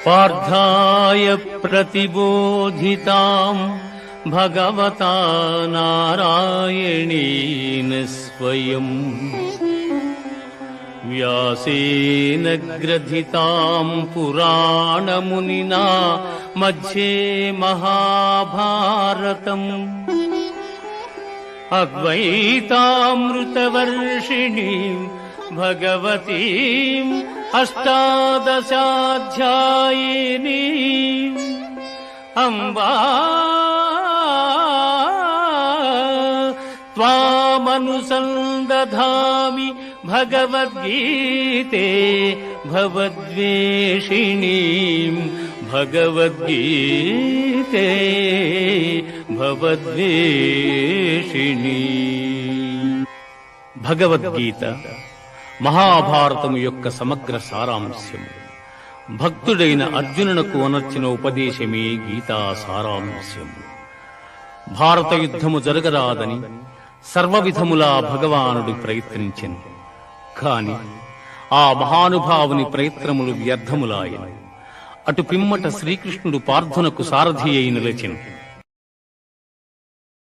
పార్థాయ ప్రతిబోధితాం భగవతా నారాయణేన స్వయం వ్యాసేన గ్రథితాం పురాణమునినా మధ్యే మహాభారతం అద్వైతామృతవర్షిణీం భగవతీం అష్టాదశాధ్యాయినీం అంబా త్వామనుసందధామి భగవద్గీతే భవద్వేషిణీం భగవద్గీతే భవద్వేషిణీం. భగవద్గీత మహాభారతము యొక్క సమగ్ర సారాంశము. భక్తుడైన అర్జునునకు అనర్చిన ఉపదేశమే గీతా సారాంశము. భారత యుద్ధము జరగరాదని సర్వవిధములా భగవానుడు ప్రయత్నించెను. కాని ఆ మహానుభావుని ప్రయత్నములు వ్యర్థములాయను. అటు పిమ్మట శ్రీకృష్ణుడు పార్థునకు సారథి అయి నిలిచెను.